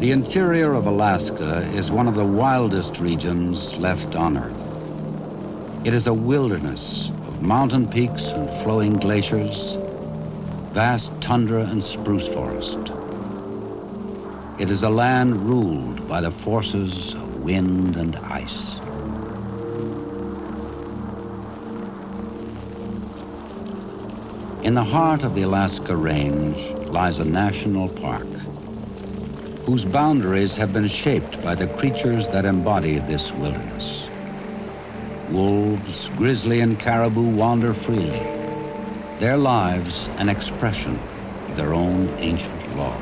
The interior of Alaska is one of the wildest regions left on Earth. It is a wilderness of mountain peaks and flowing glaciers, vast tundra and spruce forest. It is a land ruled by the forces of wind and ice. In the heart of the Alaska Range lies a national park, whose boundaries have been shaped by the creatures that embody this wilderness. Wolves, grizzly, and caribou wander freely, their lives an expression of their own ancient laws.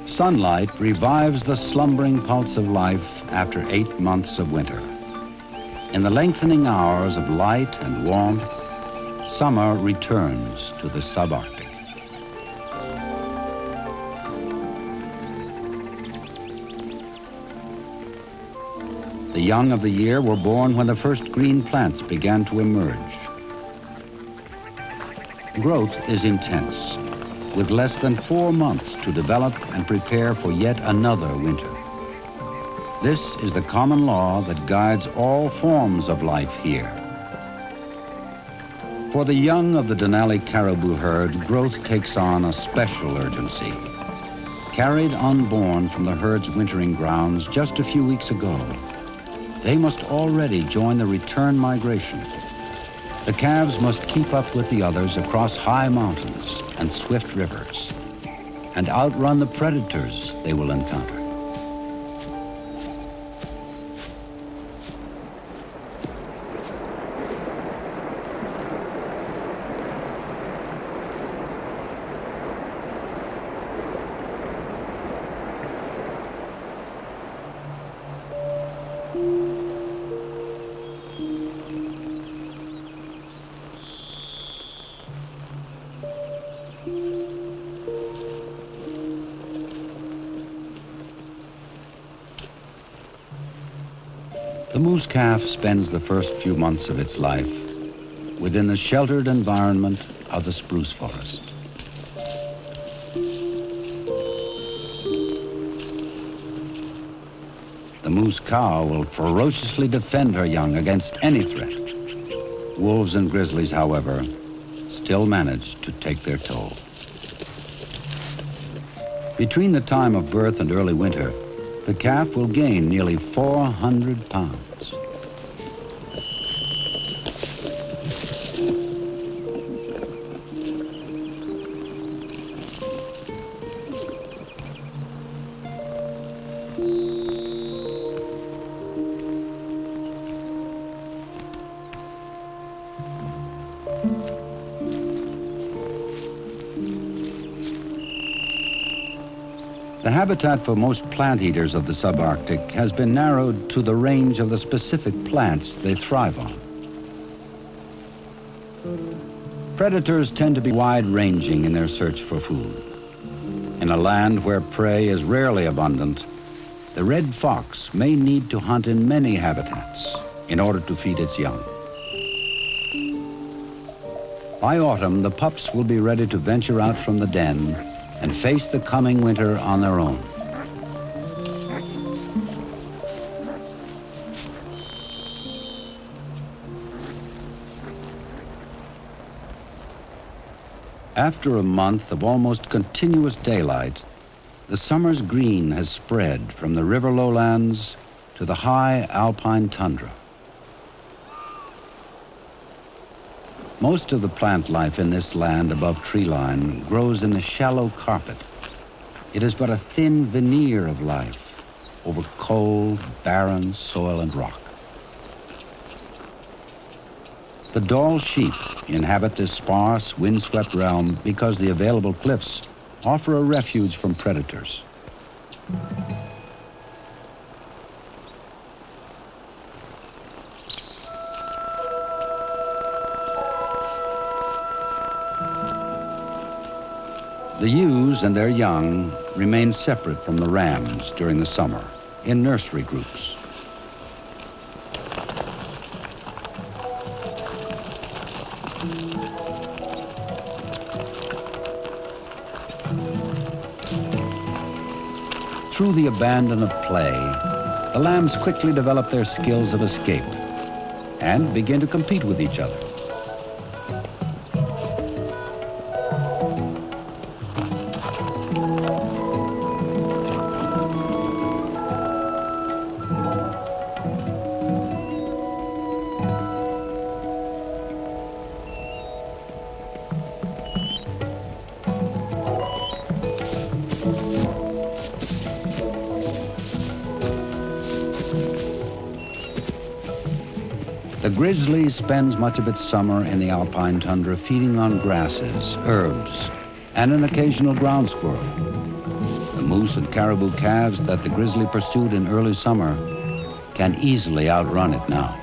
Sunlight revives the slumbering pulse of life after 8 months of winter. In the lengthening hours of light and warmth, summer returns to the subarctic. The young of the year were born when the first green plants began to emerge. Growth is intense, with less than 4 months to develop and prepare for yet another winter. This is the common law that guides all forms of life here. For the young of the Denali caribou herd, growth takes on a special urgency. Carried unborn from the herd's wintering grounds just a few weeks ago, they must already join the return migration. The calves must keep up with the others across high mountains and swift rivers, and outrun the predators they will encounter. The moose calf spends the first few months of its life within the sheltered environment of the spruce forest. The moose cow will ferociously defend her young against any threat. Wolves and grizzlies, however, still manage to take their toll. Between the time of birth and early winter, the calf will gain nearly 400 pounds. The habitat for most plant eaters of the subarctic has been narrowed to the range of the specific plants they thrive on. Predators tend to be wide-ranging in their search for food. In a land where prey is rarely abundant, the red fox may need to hunt in many habitats in order to feed its young. By autumn, the pups will be ready to venture out from the den and face the coming winter on their own. After a month of almost continuous daylight, the summer's green has spread from the river lowlands to the high alpine tundra. Most of the plant life in this land above treeline grows in a shallow carpet. It is but a thin veneer of life over cold, barren soil and rock. The Dall sheep inhabit this sparse, windswept realm because the available cliffs offer a refuge from predators. The ewes and their young remain separate from the rams during the summer in nursery groups. Through the abandon of play, the lambs quickly develop their skills of escape and begin to compete with each other. The grizzly spends much of its summer in the alpine tundra feeding on grasses, herbs, and an occasional ground squirrel. The moose and caribou calves that the grizzly pursued in early summer can easily outrun it now.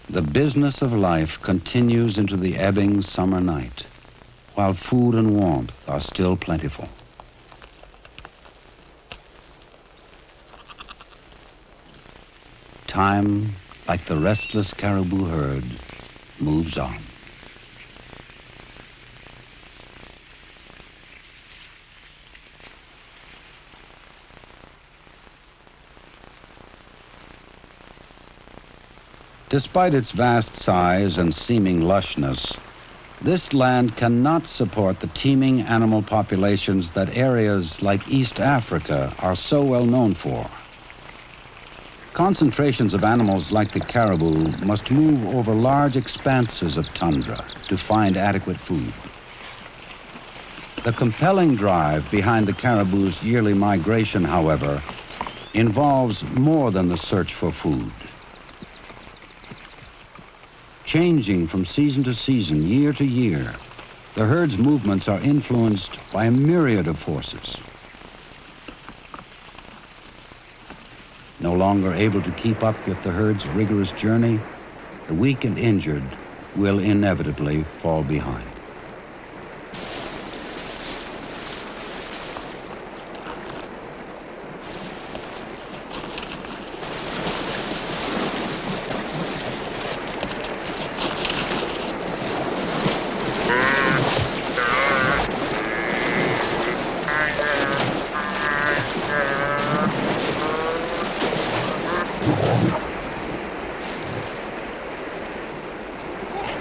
The business of life continues into the ebbing summer night, while food and warmth are still plentiful. Time, like the restless caribou herd, moves on. Despite its vast size and seeming lushness, this land cannot support the teeming animal populations that areas like East Africa are so well known for. Concentrations of animals like the caribou must move over large expanses of tundra to find adequate food. The compelling drive behind the caribou's yearly migration, however, involves more than the search for food. Changing from season to season, year to year, the herd's movements are influenced by a myriad of forces. No longer able to keep up with the herd's rigorous journey, the weak and injured will inevitably fall behind.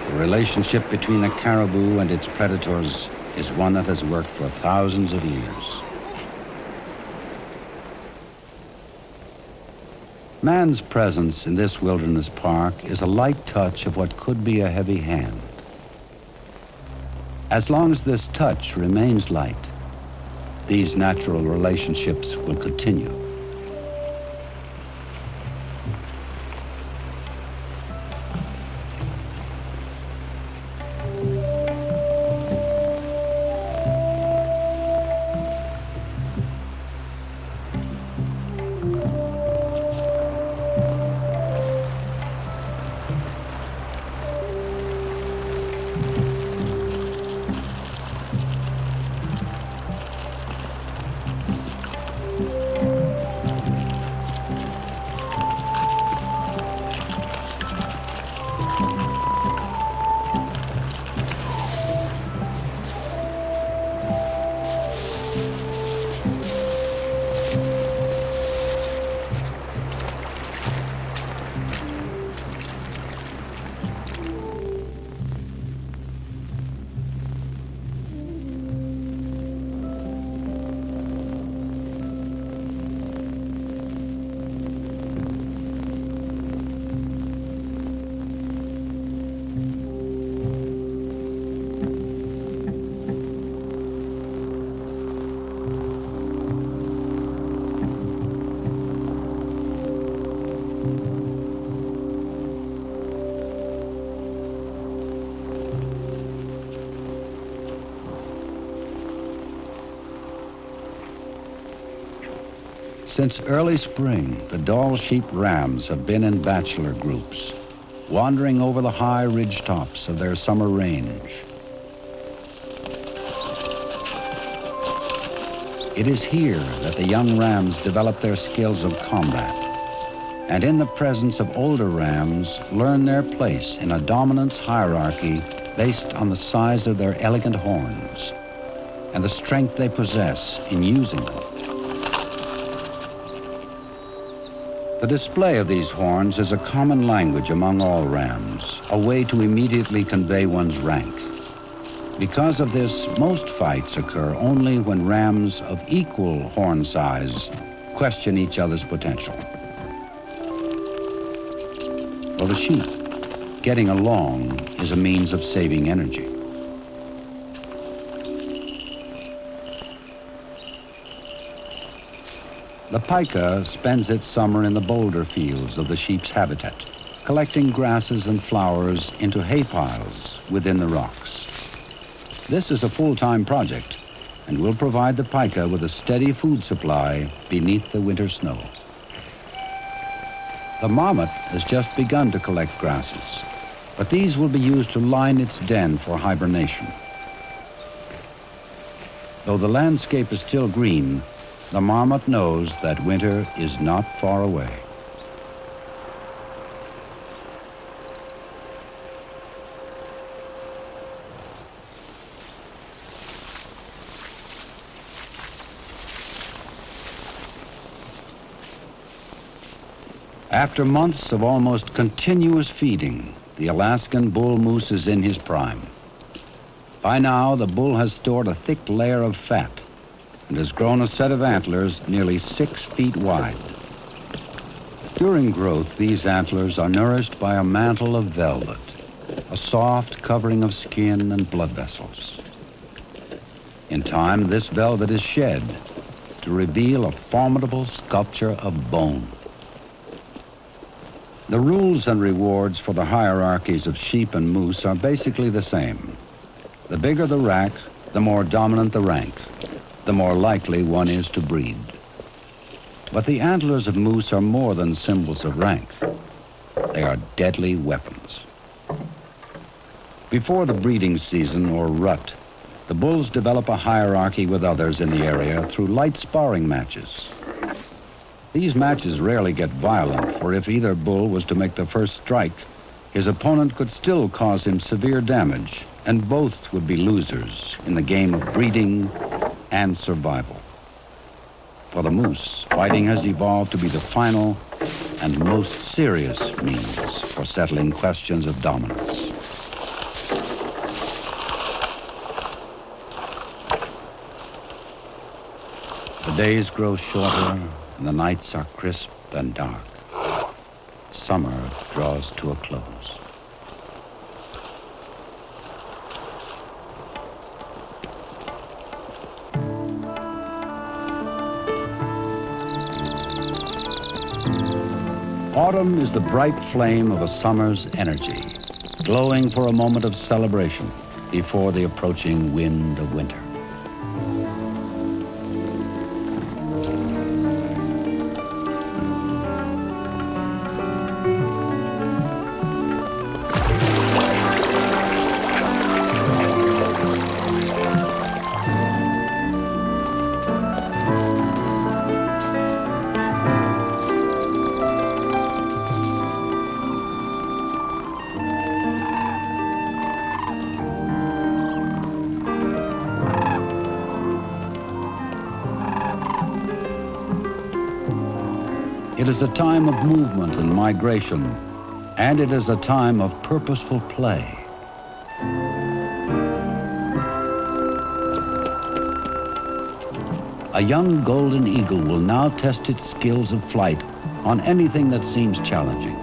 The relationship between a caribou and its predators is one that has worked for thousands of years. Man's presence in this wilderness park is a light touch of what could be a heavy hand. As long as this touch remains light, these natural relationships will continue. Since early spring, the Dall sheep rams have been in bachelor groups, wandering over the high ridge tops of their summer range. It is here that the young rams develop their skills of combat, and in the presence of older rams, learn their place in a dominance hierarchy based on the size of their elegant horns and the strength they possess in using them. The display of these horns is a common language among all rams, a way to immediately convey one's rank. Because of this, most fights occur only when rams of equal horn size question each other's potential. For the sheep, getting along is a means of saving energy. The pika spends its summer in the boulder fields of the sheep's habitat, collecting grasses and flowers into hay piles within the rocks. This is a full-time project and will provide the pika with a steady food supply beneath the winter snow. The marmot has just begun to collect grasses, but these will be used to line its den for hibernation. Though the landscape is still green, the marmot knows that winter is not far away. After months of almost continuous feeding, the Alaskan bull moose is in his prime. By now, the bull has stored a thick layer of fat and has grown a set of antlers nearly 6 feet wide. During growth, these antlers are nourished by a mantle of velvet, a soft covering of skin and blood vessels. In time, this velvet is shed to reveal a formidable sculpture of bone. The rules and rewards for the hierarchies of sheep and moose are basically the same. The bigger the rack, the more dominant the rank, the more likely one is to breed. But the antlers of moose are more than symbols of rank. They are deadly weapons. Before the breeding season, or rut, the bulls develop a hierarchy with others in the area through light sparring matches. These matches rarely get violent, for if either bull was to make the first strike, his opponent could still cause him severe damage, and both would be losers in the game of breeding and survival. For the moose, fighting has evolved to be the final and most serious means for settling questions of dominance. The days grow shorter and the nights are crisp and dark. Summer draws to a close. Autumn is the bright flame of a summer's energy, glowing for a moment of celebration before the approaching wind of winter. It is a time of movement and migration, and it is a time of purposeful play. A young golden eagle will now test its skills of flight on anything that seems challenging.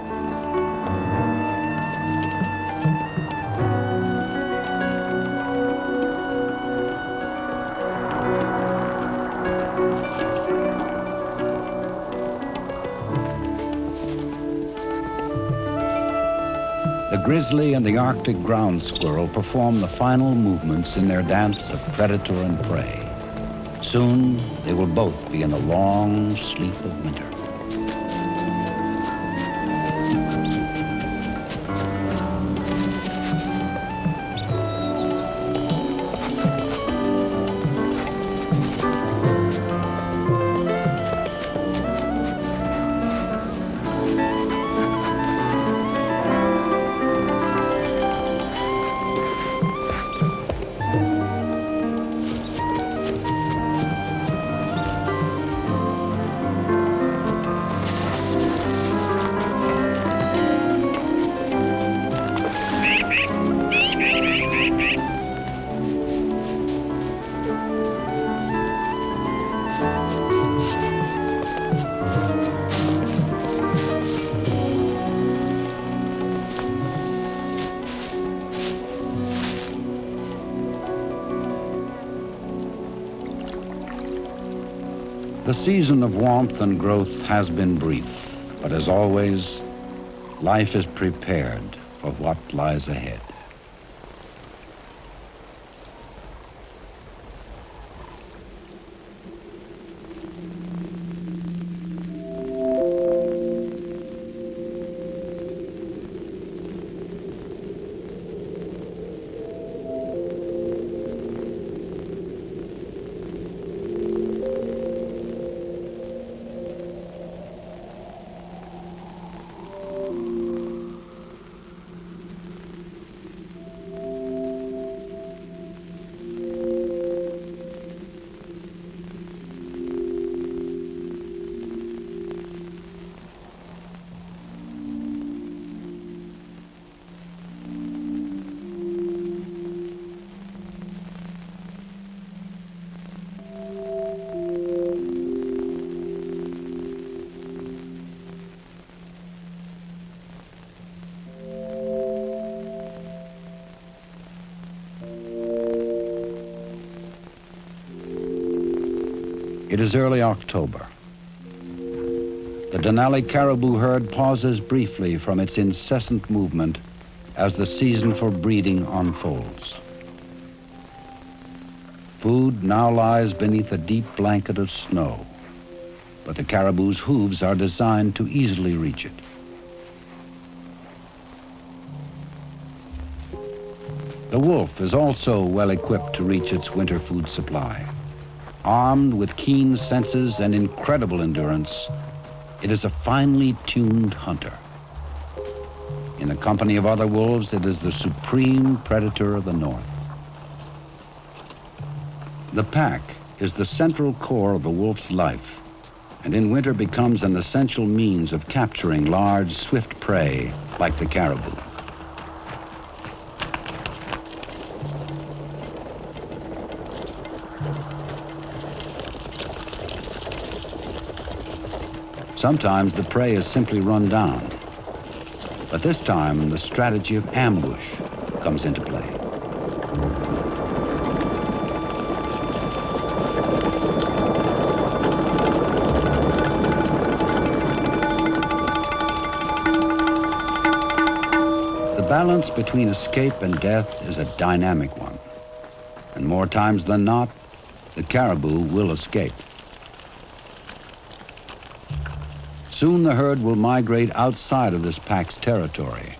The grizzly and the Arctic ground squirrel perform the final movements in their dance of predator and prey. Soon, they will both be in the long sleep of winter. The season of warmth and growth has been brief, but as always, life is prepared for what lies ahead. It is early October. The Denali caribou herd pauses briefly from its incessant movement as the season for breeding unfolds. Food now lies beneath a deep blanket of snow, but the caribou's hooves are designed to easily reach it. The wolf is also well equipped to reach its winter food supply. Armed with keen senses and incredible endurance, it is a finely tuned hunter. In the company of other wolves, it is the supreme predator of the north. The pack is the central core of a wolf's life, and in winter becomes an essential means of capturing large, swift prey like the caribou. Sometimes the prey is simply run down, but this time the strategy of ambush comes into play. The balance between escape and death is a dynamic one, and more times than not, the caribou will escape. Soon the herd will migrate outside of this pack's territory,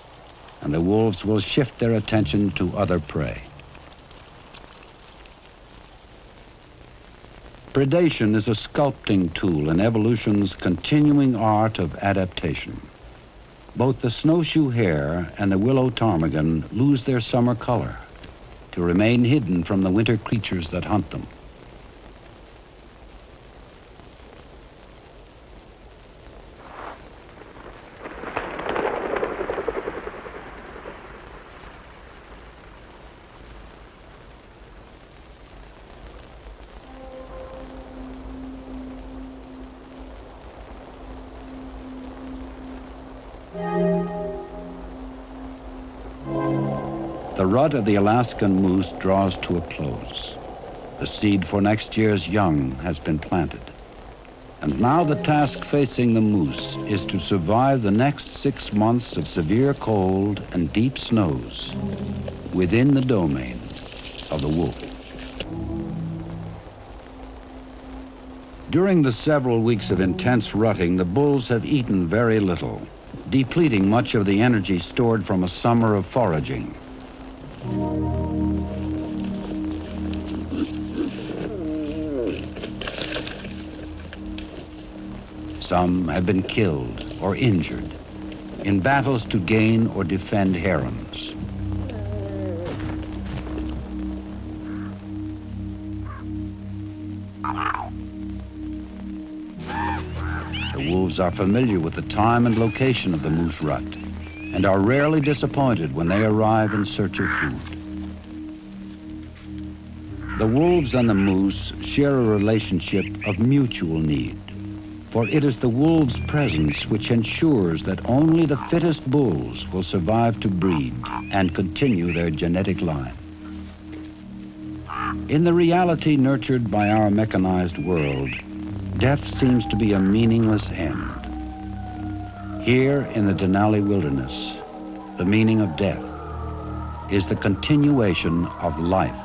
and the wolves will shift their attention to other prey. Predation is a sculpting tool in evolution's continuing art of adaptation. Both the snowshoe hare and the willow ptarmigan lose their summer color to remain hidden from the winter creatures that hunt them. The rut of the Alaskan moose draws to a close. The seed for next year's young has been planted. And now the task facing the moose is to survive the next 6 months of severe cold and deep snows within the domain of the wolf. During the several weeks of intense rutting, the bulls have eaten very little, depleting much of the energy stored from a summer of foraging. Some have been killed or injured in battles to gain or defend harems. The wolves are familiar with the time and location of the moose rut and are rarely disappointed when they arrive in search of food. The wolves and the moose share a relationship of mutual need, for it is the wolves' presence which ensures that only the fittest bulls will survive to breed and continue their genetic line. In the reality nurtured by our mechanized world, death seems to be a meaningless end. Here in the Denali wilderness, the meaning of death is the continuation of life.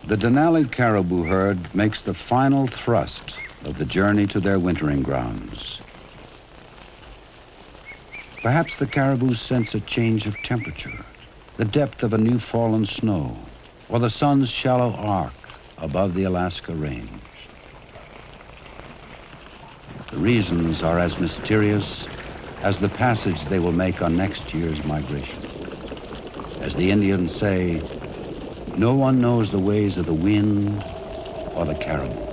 The Denali caribou herd makes the final thrust of the journey to their wintering grounds. Perhaps the caribou sense a change of temperature, the depth of a new fallen snow, or the sun's shallow arc above the Alaska range. The reasons are as mysterious as the passage they will make on next year's migration. As the Indians say, no one knows the ways of the wind or the caribou.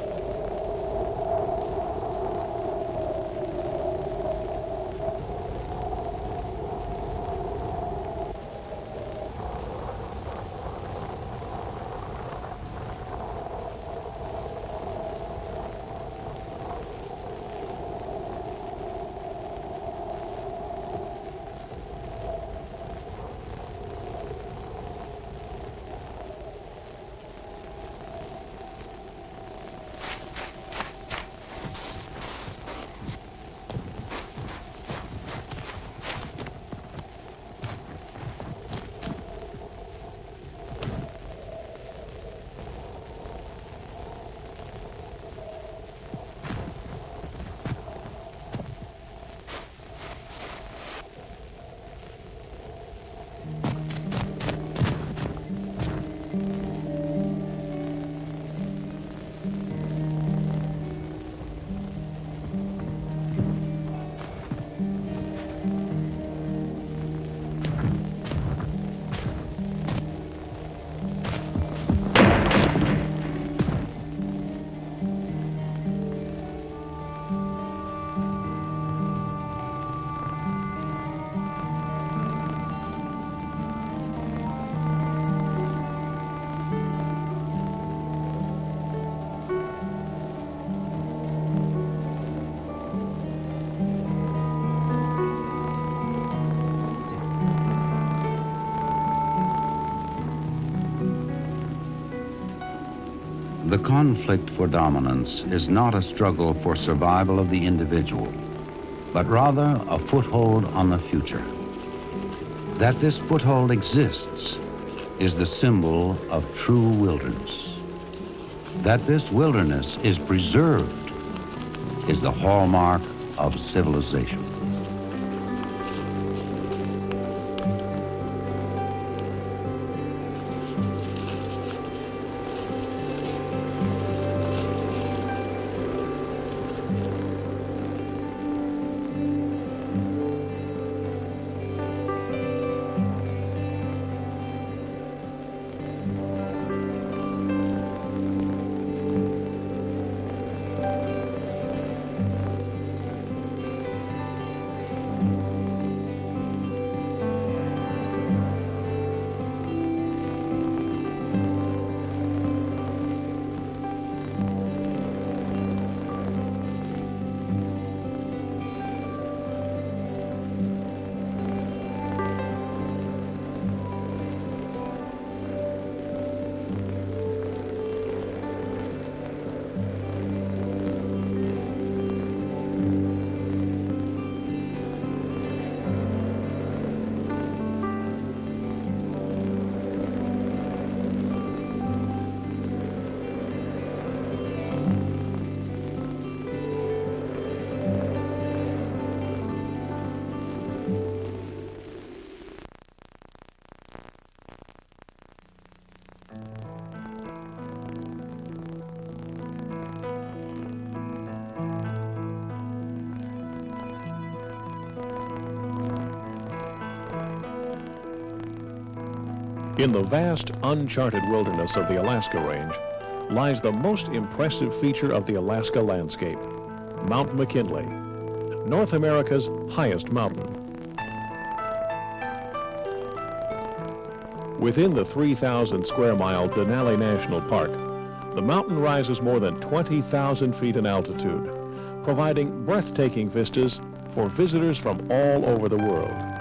The conflict for dominance is not a struggle for survival of the individual, but rather a foothold on the future. That this foothold exists is the symbol of true wilderness. That this wilderness is preserved is the hallmark of civilization. In the vast, uncharted wilderness of the Alaska Range lies the most impressive feature of the Alaska landscape, Mount McKinley, North America's highest mountain. Within the 3,000 square mile Denali National Park, the mountain rises more than 20,000 feet in altitude, providing breathtaking vistas for visitors from all over the world.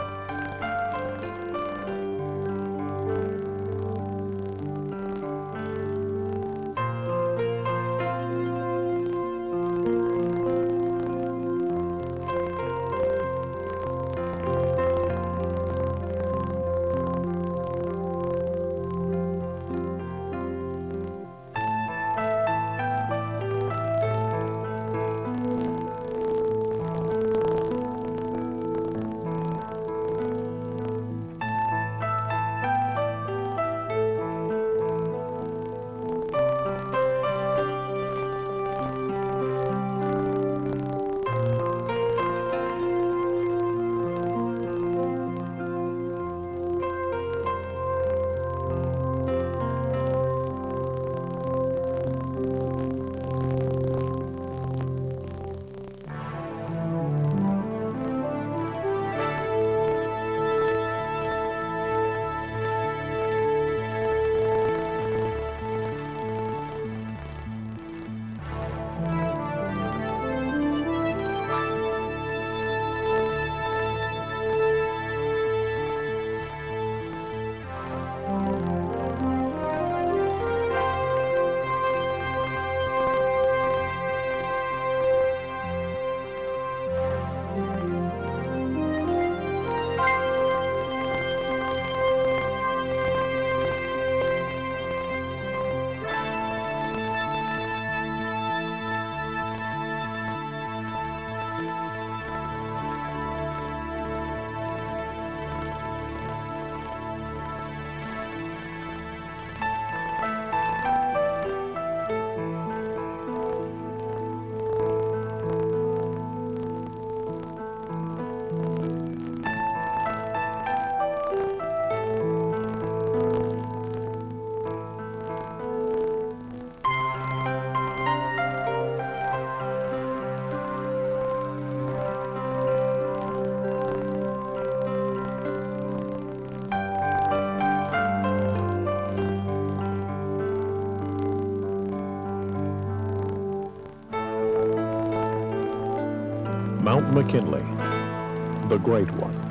Mount McKinley, the Great One.